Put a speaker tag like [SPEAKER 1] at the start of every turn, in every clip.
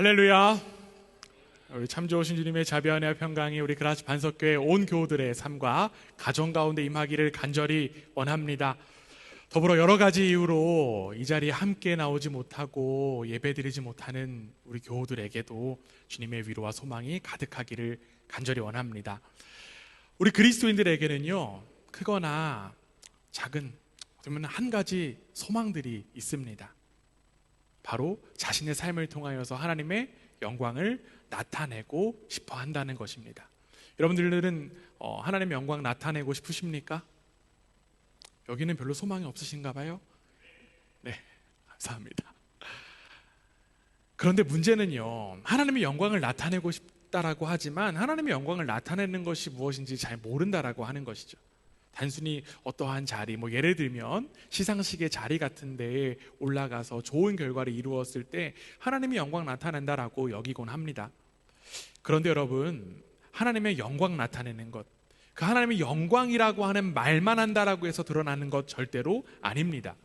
[SPEAKER 1] 할렐루야. 우리 참 좋으신 주님의 자비와 평강이 우리 그라치 반석교회 온 교우들의 삶과 가정 가운데 임하기를 간절히 원합니다. 더불어 여러 가지 이유로 이 자리에 함께 나오지 못하고 예배드리지 못하는 우리 교우들에게도 주님의 위로와 소망이 가득하기를 간절히 원합니다. 우리 그리스도인들에게는요, 크거나 작은 그러면 한 가지 소망들이 있습니다. 바로 자신의 삶을 통하여서 하나님의 영광을 나타내고 싶어 한다는 것입니다. 여러분들은 하나님의 영광 나타내고 싶으십니까? 여기는 별로 소망이 없으신가 봐요? 네, 감사합니다. 그런데 문제는요, 하나님의 영광을 나타내고 싶다라고 하지만 하나님의 영광을 나타내는 것이 무엇인지 잘 모른다라고 하는 것이죠. 단순히 어떠한 자리, 예를 들면 시상식의 자리 같은 데에 올라가서 좋은 결과를 이루었을 때 하나님의 영광 나타낸다라고 여기곤 합니다. 그런데 여러분, 하나님의 영광 나타내는 것, 그 하나님의 영광이라고 하는 말만 한다라고 해서 드러나는 것 절대로 아닙니다.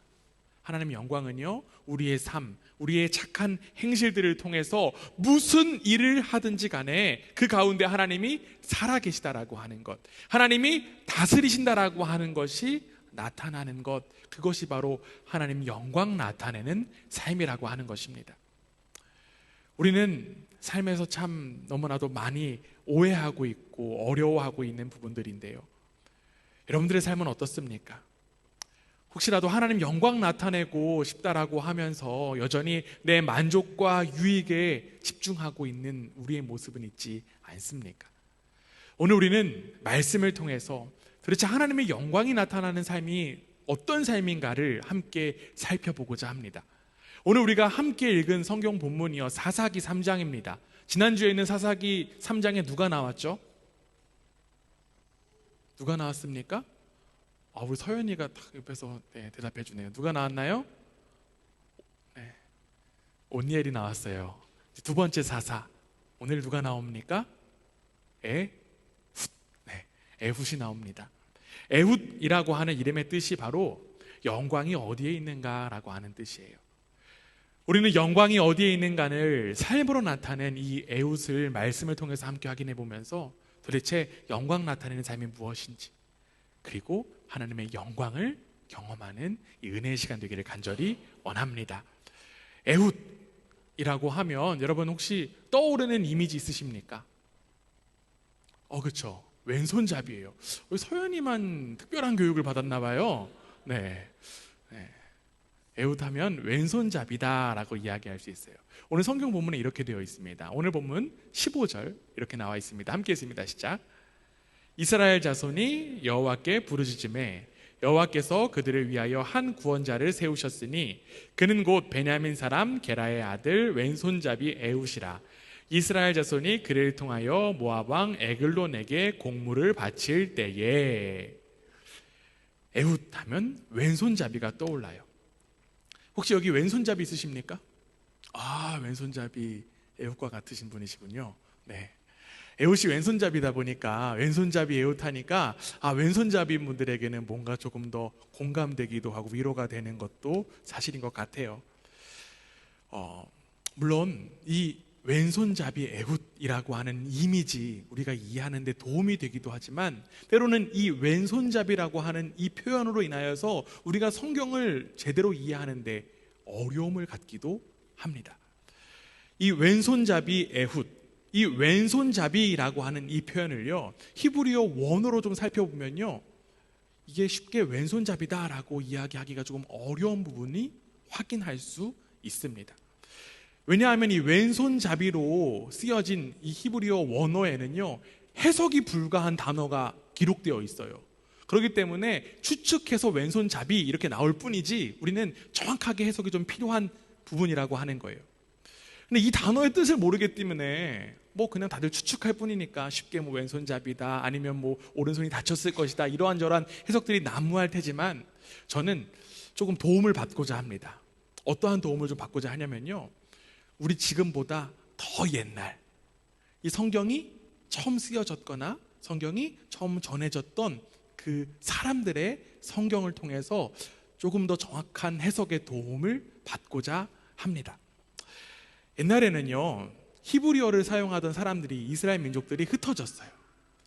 [SPEAKER 1] 하나님의 영광은요, 우리의 삶, 우리의 착한 행실들을 통해서 무슨 일을 하든지 간에 그 가운데 하나님이 살아계시다라고 하는 것, 하나님이 다스리신다라고 하는 것이 나타나는 것, 그것이 바로 하나님 영광 나타내는 삶이라고 하는 것입니다. 우리는 삶에서 참 너무나도 많이 오해하고 있고 어려워하고 있는 부분들인데요, 여러분들의 삶은 어떻습니까? 혹시라도 하나님 영광 나타내고 싶다라고 하면서 여전히 내 만족과 유익에 집중하고 있는 우리의 모습은 있지 않습니까? 오늘 우리는 말씀을 통해서 도대체 하나님의 영광이 나타나는 삶이 어떤 삶인가를 함께 살펴보고자 합니다. 오늘 우리가 함께 읽은 성경 본문이요, 사사기 3장입니다. 지난주에 있는 사사기 3장에 누가 나왔죠? 누가 나왔습니까? 우리 서연이가 딱 옆에서 대답해 주네요. 누가 나왔나요? 네, 온니엘이 나왔어요. 두 번째 사사, 오늘 누가 나옵니까? 에훗. 네, 에훗이 나옵니다. 에훗이라고 하는 이름의 뜻이 바로 영광이 어디에 있는가라고 하는 뜻이에요. 우리는 영광이 어디에 있는가를 삶으로 나타낸 이 에훗을 말씀을 통해서 함께 확인해 보면서 도대체 영광 나타내는 삶이 무엇인지, 그리고 하나님의 영광을 경험하는 이 은혜의 시간 되기를 간절히 원합니다. 에훗이라고 하면 여러분 혹시 떠오르는 이미지 있으십니까? 그렇죠. 왼손잡이에요. 서연이만 특별한 교육을 받았나 봐요. 네. 에훗하면 왼손잡이다라고 이야기할 수 있어요. 오늘 성경 본문에 이렇게 되어 있습니다. 오늘 본문 15절 이렇게 나와 있습니다. 함께 읽습니다. 시작. 이스라엘 자손이 여호와께 부르짖음에 여호와께서 그들을 위하여 한 구원자를 세우셨으니 그는 곧 베냐민 사람 게라의 아들 왼손잡이 에훗이라. 이스라엘 자손이 그를 통하여 모압 왕 에글론에게 공물을 바칠 때에. 에훗 하면 왼손잡이가 떠올라요. 혹시 여기 왼손잡이 있으십니까? 왼손잡이 에훗과 같으신 분이시군요. 네. 에훗이 왼손잡이다 보니까 왼손잡이 에훗하니까 왼손잡이 분들에게는 뭔가 조금 더 공감되기도 하고 위로가 되는 것도 사실인 것 같아요. 물론 이 왼손잡이 에훗이라고 하는 이미지 우리가 이해하는 데 도움이 되기도 하지만 때로는 이 왼손잡이라고 하는 이 표현으로 인하여서 우리가 성경을 제대로 이해하는 데 어려움을 갖기도 합니다. 이 왼손잡이 에훗, 이 왼손잡이라고 하는 이 표현을요, 히브리어 원어로 좀 살펴보면요, 이게 쉽게 왼손잡이다라고 이야기하기가 조금 어려운 부분이 확인할 수 있습니다. 왜냐하면 이 왼손잡이로 쓰여진 이 히브리어 원어에는요, 해석이 불가한 단어가 기록되어 있어요. 그렇기 때문에 추측해서 왼손잡이 이렇게 나올 뿐이지 우리는 정확하게 해석이 좀 필요한 부분이라고 하는 거예요. 근데 이 단어의 뜻을 모르기 때문에 그냥 다들 추측할 뿐이니까 쉽게 왼손잡이다, 아니면 오른손이 다쳤을 것이다, 이러한저러한 해석들이 난무할 테지만 저는 조금 도움을 받고자 합니다. 어떠한 도움을 좀 받고자 하냐면요, 우리 지금보다 더 옛날, 이 성경이 처음 쓰여졌거나 성경이 처음 전해졌던 그 사람들의 성경을 통해서 조금 더 정확한 해석의 도움을 받고자 합니다. 옛날에는요, 히브리어를 사용하던 사람들이, 이스라엘 민족들이 흩어졌어요.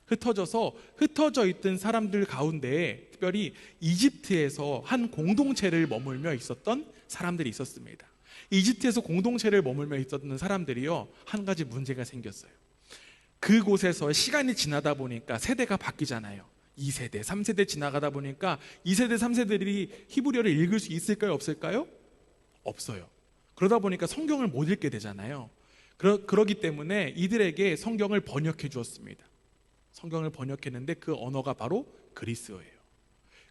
[SPEAKER 1] 흩어져 있던 사람들 가운데 특별히 이집트에서 한 공동체를 머물며 있었던 사람들이 있었습니다. 이집트에서 공동체를 머물며 있었던 사람들이요, 한 가지 문제가 생겼어요. 그곳에서 시간이 지나다 보니까 세대가 바뀌잖아요. 2세대, 3세대 지나가다 보니까 2세대, 3세대들이 히브리어를 읽을 수 있을까요? 없을까요? 없어요. 그러다 보니까 성경을 못 읽게 되잖아요. 그러기 때문에 이들에게 성경을 번역해 주었습니다. 성경을 번역했는데 그 언어가 바로 그리스어예요.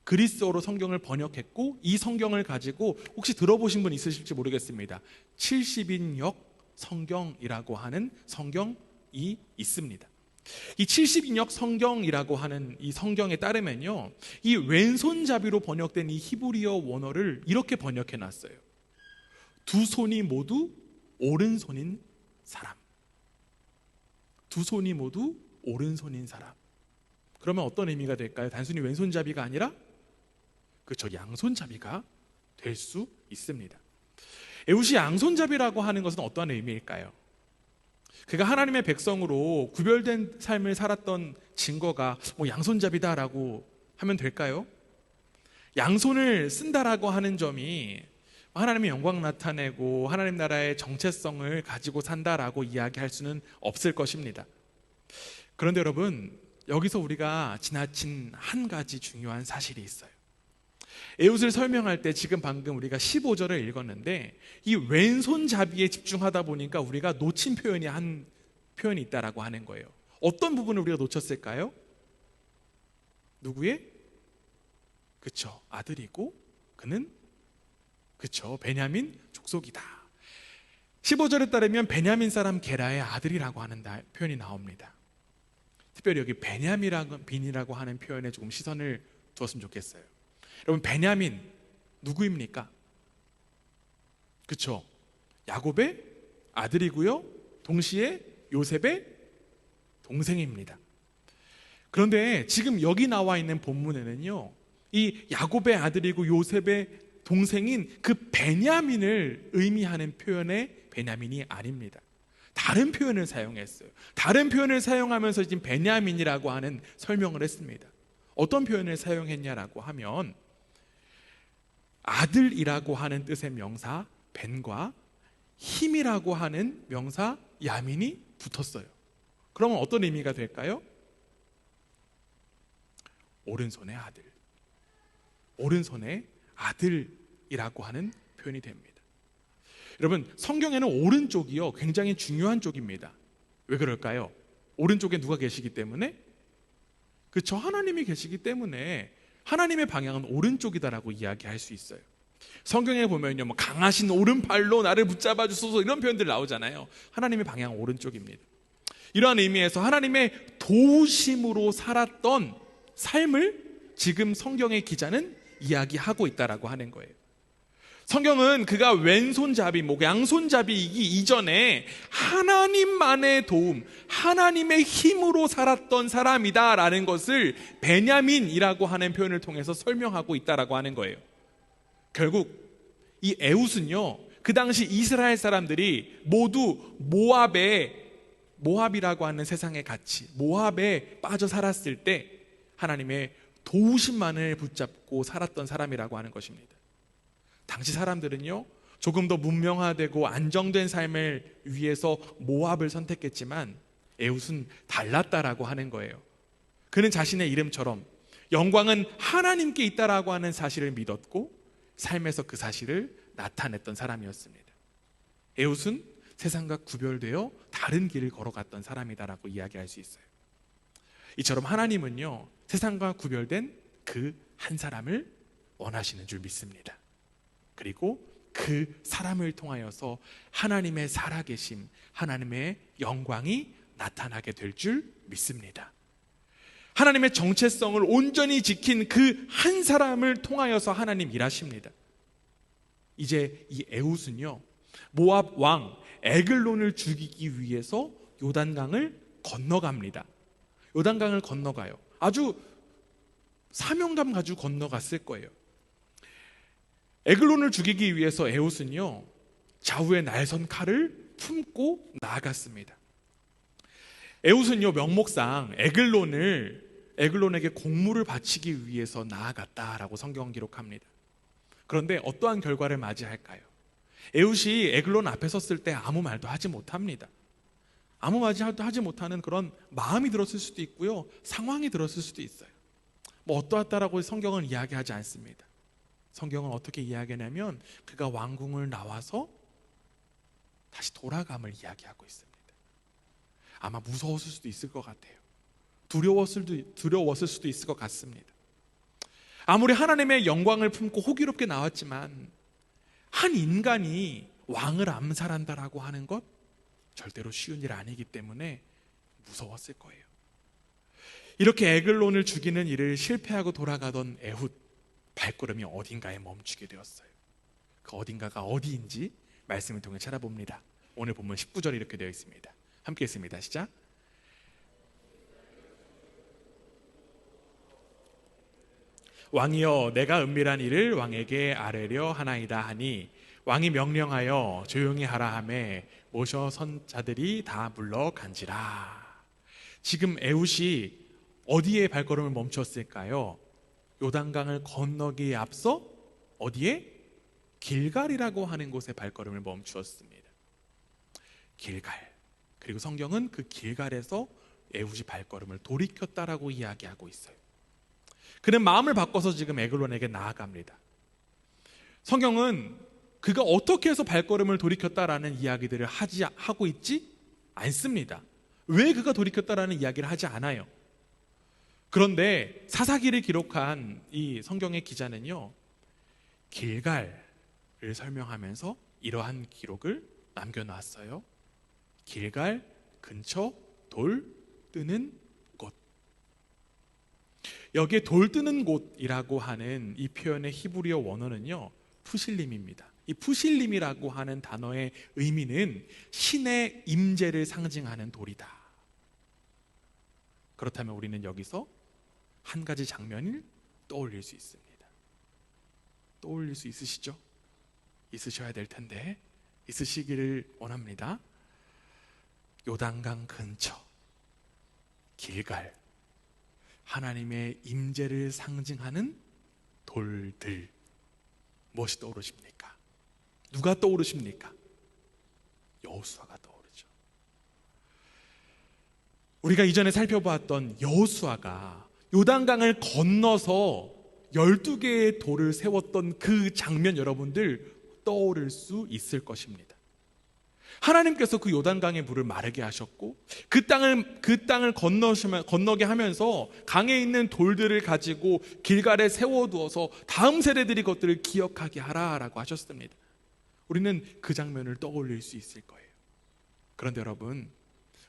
[SPEAKER 1] 그리스어로 성경을 번역했고, 이 성경을 가지고 혹시 들어보신 분 있으실지 모르겠습니다. 70인역 성경이라고 하는 성경이 있습니다. 이 70인역 성경이라고 하는 이 성경에 따르면요, 이 왼손잡이로 번역된 이 히브리어 원어를 이렇게 번역해 놨어요. 두 손이 모두 오른손인 사람. 두 손이 모두 오른손인 사람. 그러면 어떤 의미가 될까요? 단순히 왼손잡이가 아니라 그렇죠, 양손잡이가 될 수 있습니다. 에웃이 양손잡이라고 하는 것은 어떠한 의미일까요? 그가 하나님의 백성으로 구별된 삶을 살았던 증거가 양손잡이다라고 하면 될까요? 양손을 쓴다라고 하는 점이 하나님의 영광 나타내고 하나님 나라의 정체성을 가지고 산다라고 이야기할 수는 없을 것입니다. 그런데 여러분, 여기서 우리가 지나친 한 가지 중요한 사실이 있어요. 에웃을 설명할 때 지금 방금 우리가 15절을 읽었는데, 이 왼손잡이에 집중하다 보니까 우리가 놓친 한 표현이 있다라고 하는 거예요. 어떤 부분을 우리가 놓쳤을까요? 누구의? 그쵸, 아들이고 그는 그쵸, 베냐민 족속이다. 15절에 따르면 베냐민 사람 게라의 아들이라고 하는 표현이 나옵니다. 특별히 여기 베냐민이라고 하는 표현에 조금 시선을 두었으면 좋겠어요. 여러분, 베냐민 누구입니까? 그쵸, 야곱의 아들이고요, 동시에 요셉의 동생입니다. 그런데 지금 여기 나와 있는 본문에는요, 이 야곱의 아들이고 요셉의 동생인 그 베냐민을 의미하는 표현의 베냐민이 아닙니다. 다른 표현을 사용했어요. 다른 표현을 사용하면서 지금 베냐민이라고 하는 설명을 했습니다. 어떤 표현을 사용했냐라고 하면, 아들이라고 하는 뜻의 명사 벤과 힘이라고 하는 명사 야민이 붙었어요. 그러면 어떤 의미가 될까요? 오른손의 아들, 오른손의 아들이라고 하는 표현이 됩니다. 여러분, 성경에는 오른쪽이요, 굉장히 중요한 쪽입니다. 왜 그럴까요? 오른쪽에 누가 계시기 때문에? 그렇죠, 하나님이 계시기 때문에 하나님의 방향은 오른쪽이다라고 이야기할 수 있어요. 성경에 보면요, 강하신 오른팔로 나를 붙잡아 주소서, 이런 표현들 나오잖아요. 하나님의 방향은 오른쪽입니다. 이러한 의미에서 하나님의 도우심으로 살았던 삶을 지금 성경의 기자는 이야기하고 있다라고 하는 거예요. 성경은 그가 왼손잡이, 양손잡이이기 이전에 하나님만의 도움, 하나님의 힘으로 살았던 사람이다라는 것을 베냐민이라고 하는 표현을 통해서 설명하고 있다라고 하는 거예요. 결국 이 에웃은요, 그 당시 이스라엘 사람들이 모두 모압이라고 하는 세상의 가치, 모압에 빠져 살았을 때 하나님의 도우심만을 붙잡고 살았던 사람이라고 하는 것입니다. 당시 사람들은요, 조금 더 문명화되고 안정된 삶을 위해서 모압을 선택했지만 에웃은 달랐다라고 하는 거예요. 그는 자신의 이름처럼 영광은 하나님께 있다라고 하는 사실을 믿었고 삶에서 그 사실을 나타냈던 사람이었습니다. 에웃은 세상과 구별되어 다른 길을 걸어갔던 사람이다라고 이야기할 수 있어요. 이처럼 하나님은요, 세상과 구별된 그 한 사람을 원하시는 줄 믿습니다. 그리고 그 사람을 통하여서 하나님의 살아계심, 하나님의 영광이 나타나게 될 줄 믿습니다. 하나님의 정체성을 온전히 지킨 그 한 사람을 통하여서 하나님 일하십니다. 이제 이 에웃은요, 모압 왕 에글론을 죽이기 위해서 요단강을 건너갑니다. 요단강을 건너가요. 아주 사명감 가지고 건너갔을 거예요. 에글론을 죽이기 위해서 에웃은요, 좌우에 날선 칼을 품고 나아갔습니다. 에훗은요, 명목상 에글론에게 공물을 바치기 위해서 나아갔다라고 성경은 기록합니다. 그런데 어떠한 결과를 맞이할까요? 에훗이 에글론 앞에 섰을 때 아무 말도 하지 못합니다. 아무 말도 하지 못하는 그런 마음이 들었을 수도 있고요, 상황이 들었을 수도 있어요. 뭐 어떠하다라고 성경은 이야기하지 않습니다. 성경은 어떻게 이야기하냐면 그가 왕궁을 나와서 다시 돌아감을 이야기하고 있습니다. 아마 무서웠을 수도 있을 것 같아요. 두려웠을 수도 있을 것 같습니다. 아무리 하나님의 영광을 품고 호기롭게 나왔지만 한 인간이 왕을 암살한다라고 하는 것 절대로 쉬운 일 아니기 때문에 무서웠을 거예요. 이렇게 에글론을 죽이는 일을 실패하고 돌아가던 에훗, 발걸음이 어딘가에 멈추게 되었어요. 그 어딘가가 어디인지 말씀을 통해 찾아봅니다. 오늘 본문 19절에 이렇게 되어 있습니다. 함께 읽습니다. 시작. 왕이여, 내가 은밀한 일을 왕에게 아뢰려 하나이다 하니 왕이 명령하여 조용히 하라 하매 모셔 선 자들이 다 물러간지라. 지금 에훗이 어디에 발걸음을 멈췄을까요? 요단강을 건너기에 앞서 어디에? 길갈이라고 하는 곳에 발걸음을 멈추었습니다. 길갈. 그리고 성경은 그 길갈에서 에훗이 발걸음을 돌이켰다라고 이야기하고 있어요. 그는 마음을 바꿔서 지금 에글론에게 나아갑니다. 성경은 그가 어떻게 해서 발걸음을 돌이켰다라는 이야기들을 하고 있지 않습니다. 왜 그가 돌이켰다라는 이야기를 하지 않아요. 그런데 사사기를 기록한 이 성경의 기자는요, 길갈을 설명하면서 이러한 기록을 남겨놨어요. 길갈 근처 돌 뜨는 곳. 여기에 돌 뜨는 곳이라고 하는 이 표현의 히브리어 원어는요, 푸실림입니다. 이 푸실림이라고 하는 단어의 의미는 신의 임재를 상징하는 돌이다. 그렇다면 우리는 여기서 한 가지 장면을 떠올릴 수 있습니다. 떠올릴 수 있으시죠? 있으셔야 될 텐데 있으시기를 원합니다. 요단강 근처 길갈, 하나님의 임재를 상징하는 돌들, 무엇이 떠오르십니까? 누가 떠오르십니까? 여호수아가 떠오르죠. 우리가 이전에 살펴보았던 여호수아가 요단강을 건너서 12개의 돌을 세웠던 그 장면, 여러분들 떠오를 수 있을 것입니다. 하나님께서 그 요단강의 물을 마르게 하셨고 그 땅을 건너게 하면서 강에 있는 돌들을 가지고 길갈에 세워두어서 다음 세대들이 그것들을 기억하게 하라라고 하셨습니다. 우리는 그 장면을 떠올릴 수 있을 거예요. 그런데 여러분,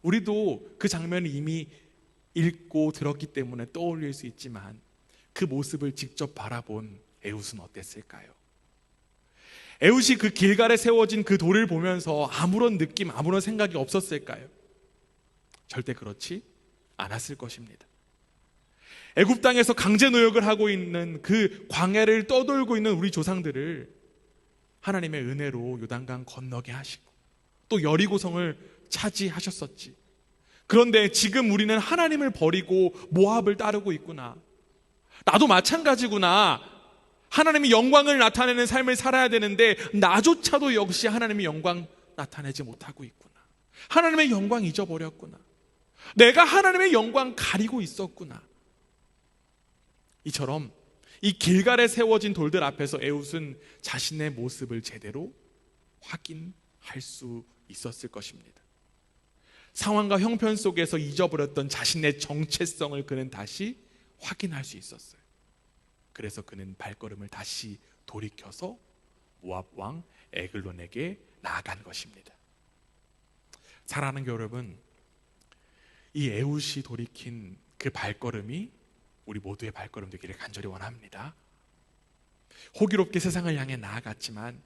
[SPEAKER 1] 우리도 그 장면을 이미 읽고 들었기 때문에 떠올릴 수 있지만 그 모습을 직접 바라본 에훗은 어땠을까요? 에훗이 그 길갈에 세워진 그 돌을 보면서 아무런 느낌, 아무런 생각이 없었을까요? 절대 그렇지 않았을 것입니다. 애굽 땅에서 강제 노역을 하고 있는 그 광야를 떠돌고 있는 우리 조상들을 하나님의 은혜로 요단강 건너게 하시고 또 여리고성을 차지하셨었지. 그런데 지금 우리는 하나님을 버리고 모압을 따르고 있구나. 나도 마찬가지구나. 하나님의 영광을 나타내는 삶을 살아야 되는데 나조차도 역시 하나님의 영광 나타내지 못하고 있구나. 하나님의 영광 잊어버렸구나. 내가 하나님의 영광 가리고 있었구나. 이처럼 이 길갈에 세워진 돌들 앞에서 에훗은 자신의 모습을 제대로 확인할 수 있었을 것입니다. 상황과 형편 속에서 잊어버렸던 자신의 정체성을 그는 다시 확인할 수 있었어요. 그래서 그는 발걸음을 다시 돌이켜서 모압 왕 에글론에게 나아간 것입니다. 사랑하는 여러분, 이 에훗이 돌이킨 그 발걸음이 우리 모두의 발걸음 되기를 간절히 원합니다. 호기롭게 세상을 향해 나아갔지만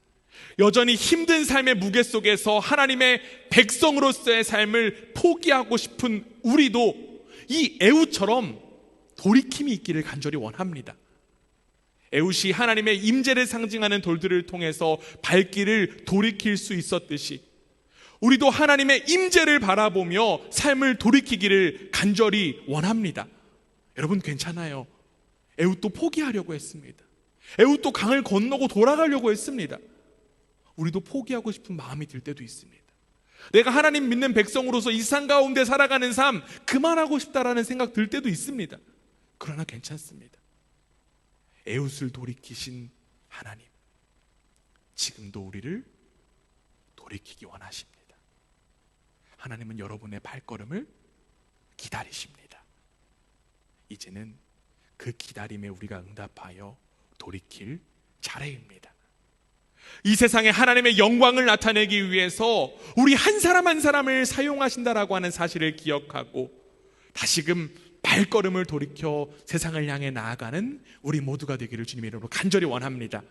[SPEAKER 1] 여전히 힘든 삶의 무게 속에서 하나님의 백성으로서의 삶을 포기하고 싶은 우리도 이 에훗처럼 돌이킴이 있기를 간절히 원합니다. 에훗이 하나님의 임재를 상징하는 돌들을 통해서 발길을 돌이킬 수 있었듯이 우리도 하나님의 임재를 바라보며 삶을 돌이키기를 간절히 원합니다. 여러분 괜찮아요. 에훗도 포기하려고 했습니다. 에훗도 강을 건너고 돌아가려고 했습니다. 우리도 포기하고 싶은 마음이 들 때도 있습니다. 내가 하나님 믿는 백성으로서 이 세상 가운데 살아가는 삶 그만하고 싶다라는 생각 들 때도 있습니다. 그러나 괜찮습니다. 에훗을 돌이키신 하나님, 지금도 우리를 돌이키기 원하십니다. 하나님은 여러분의 발걸음을 기다리십니다. 이제는 그 기다림에 우리가 응답하여 돌이킬 차례입니다. 이 세상에 하나님의 영광을 나타내기 위해서 우리 한 사람 한 사람을 사용하신다라고 하는 사실을 기억하고 다시금 발걸음을 돌이켜 세상을 향해 나아가는 우리 모두가 되기를 주님의 이름으로 간절히 원합니다.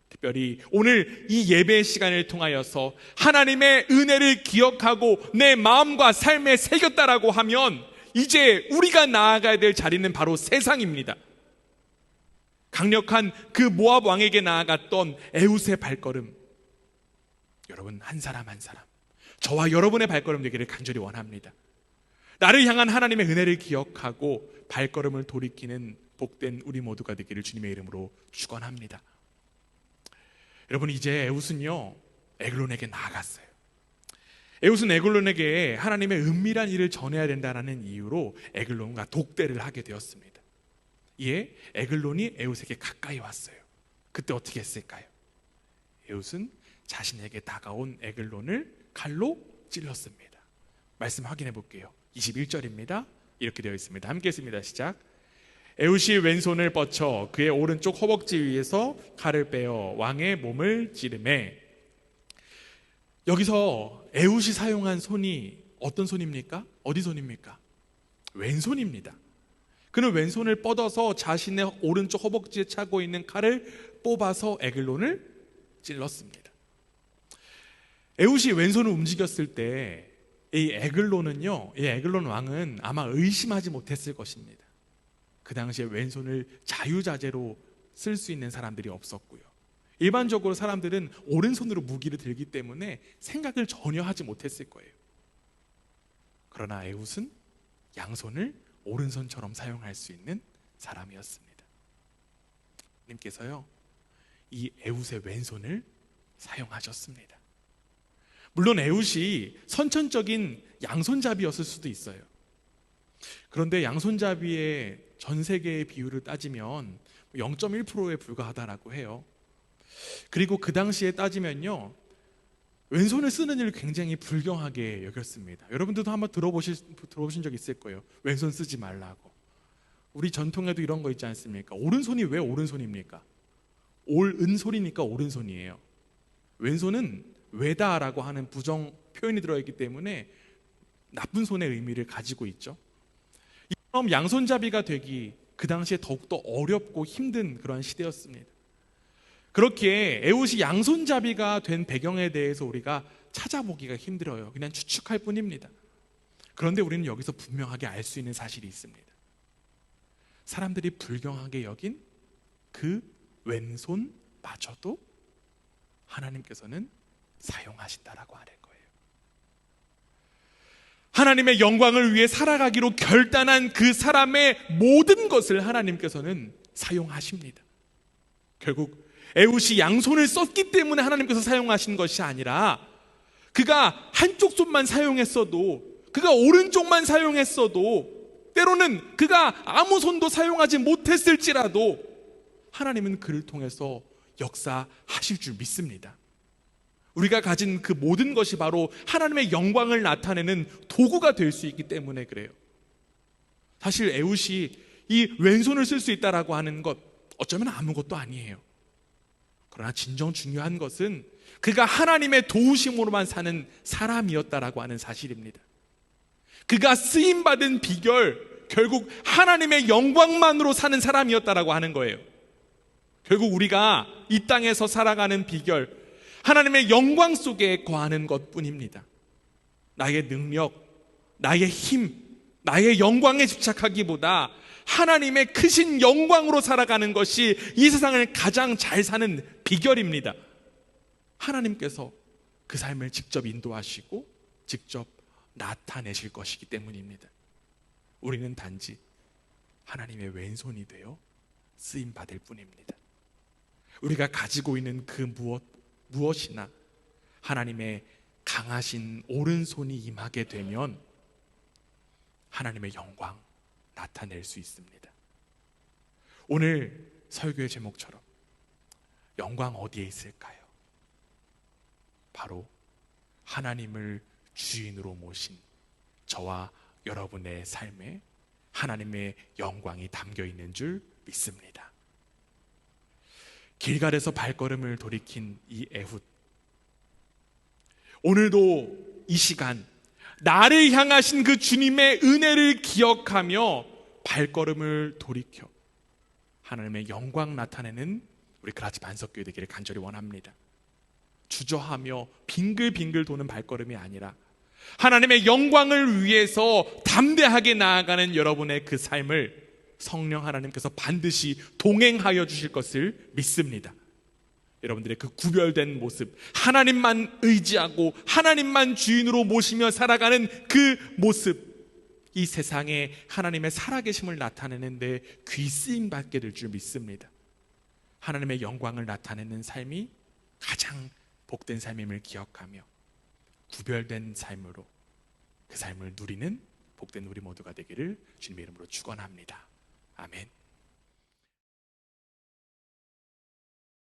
[SPEAKER 1] 특별히 오늘 이 예배의 시간을 통하여서 하나님의 은혜를 기억하고 내 마음과 삶에 새겼다라고 하면 이제 우리가 나아가야 될 자리는 바로 세상입니다. 강력한 그 모압 왕에게 나아갔던 에훗의 발걸음, 여러분 한 사람 한 사람, 저와 여러분의 발걸음 되기를 간절히 원합니다. 나를 향한 하나님의 은혜를 기억하고 발걸음을 돌이키는 복된 우리 모두가 되기를 주님의 이름으로 축원합니다. 여러분 이제 에훗은요 에글론에게 나아갔어요. 에훗은 에글론에게 하나님의 은밀한 일을 전해야 된다는 이유로 에글론과 독대를 하게 되었습니다. 이에 에글론이 에훗에게 가까이 왔어요. 그때 어떻게 했을까요? 에훗은 자신에게 다가온 에글론을 칼로 찔렀습니다. 말씀 확인해 볼게요. 21절입니다. 이렇게 되어 있습니다. 함께 했습니다. 시작. 에훗이 왼손을 뻗쳐 그의 오른쪽 허벅지 위에서 칼을 빼어 왕의 몸을 찌르매. 여기서 에훗이 사용한 손이 어떤 손입니까? 어디 손입니까? 왼손입니다. 그는 왼손을 뻗어서 자신의 오른쪽 허벅지에 차고 있는 칼을 뽑아서 에글론을 찔렀습니다. 에훗이 왼손을 움직였을 때 이 에글론은요, 이 에글론 왕은 아마 의심하지 못했을 것입니다. 그 당시에 왼손을 자유자재로 쓸 수 있는 사람들이 없었고요. 일반적으로 사람들은 오른손으로 무기를 들기 때문에 생각을 전혀 하지 못했을 거예요. 그러나 에훗은 양손을 오른손처럼 사용할 수 있는 사람이었습니다. 님께서요, 이 에훗의 왼손을 사용하셨습니다. 물론 에훗이 선천적인 양손잡이였을 수도 있어요. 그런데 양손잡이의 전 세계의 비율을 따지면 0.1%에 불과하다라고 해요. 그리고 그 당시에 따지면요, 왼손을 쓰는 일을 굉장히 불경하게 여겼습니다. 여러분들도 한번 들어보신 적 있을 거예요. 왼손 쓰지 말라고. 우리 전통에도 이런 거 있지 않습니까? 오른손이 왜 오른손입니까? 오른손이니까 오른손이에요. 왼손은 외다라고 하는 부정 표현이 들어있기 때문에 나쁜 손의 의미를 가지고 있죠. 이처럼 양손잡이가 되기 그 당시에 더욱더 어렵고 힘든 그런 시대였습니다. 그렇기에 에훗이 양손잡이가 된 배경에 대해서 우리가 찾아보기가 힘들어요. 그냥 추측할 뿐입니다. 그런데 우리는 여기서 분명하게 알 수 있는 사실이 있습니다. 사람들이 불경하게 여긴 그 왼손마저도 하나님께서는 사용하신다라고 하는 거예요. 하나님의 영광을 위해 살아가기로 결단한 그 사람의 모든 것을 하나님께서는 사용하십니다. 결국 에훗이 양손을 썼기 때문에 하나님께서 사용하신 것이 아니라 그가 한쪽 손만 사용했어도, 그가 오른쪽만 사용했어도, 때로는 그가 아무 손도 사용하지 못했을지라도 하나님은 그를 통해서 역사하실 줄 믿습니다. 우리가 가진 그 모든 것이 바로 하나님의 영광을 나타내는 도구가 될 수 있기 때문에 그래요. 사실 에훗이 이 왼손을 쓸 수 있다라고 하는 것 어쩌면 아무것도 아니에요. 그러나 진정 중요한 것은 그가 하나님의 도우심으로만 사는 사람이었다라고 하는 사실입니다. 그가 쓰임받은 비결, 결국 하나님의 영광만으로 사는 사람이었다라고 하는 거예요. 결국 우리가 이 땅에서 살아가는 비결, 하나님의 영광 속에 거하는 것뿐입니다. 나의 능력, 나의 힘, 나의 영광에 집착하기보다 하나님의 크신 영광으로 살아가는 것이 이 세상을 가장 잘 사는 비결입니다. 하나님께서 그 삶을 직접 인도하시고 직접 나타내실 것이기 때문입니다. 우리는 단지 하나님의 왼손이 되어 쓰임 받을 뿐입니다. 우리가 가지고 있는 그 무엇이나 하나님의 강하신 오른손이 임하게 되면 하나님의 영광 나타낼 수 있습니다. 오늘 설교의 제목처럼 영광 어디에 있을까요? 바로 하나님을 주인으로 모신 저와 여러분의 삶에 하나님의 영광이 담겨 있는 줄 믿습니다. 길갈에서 발걸음을 돌이킨 이 에훗, 오늘도 이 시간 나를 향하신 그 주님의 은혜를 기억하며 발걸음을 돌이켜 하나님의 영광 나타내는 우리 그라치 반석교회 되기를 간절히 원합니다. 주저하며 빙글빙글 도는 발걸음이 아니라 하나님의 영광을 위해서 담대하게 나아가는 여러분의 그 삶을 성령 하나님께서 반드시 동행하여 주실 것을 믿습니다. 여러분들의 그 구별된 모습, 하나님만 의지하고 하나님만 주인으로 모시며 살아가는 그 모습, 이 세상에 하나님의 살아계심을 나타내는 데 귀쓰임 받게 될 줄 믿습니다. 하나님의 영광을 나타내는 삶이 가장 복된 삶임을 기억하며 구별된 삶으로 그 삶을 누리는 복된 우리 모두가 되기를 주님의 이름으로 축원합니다. 아멘.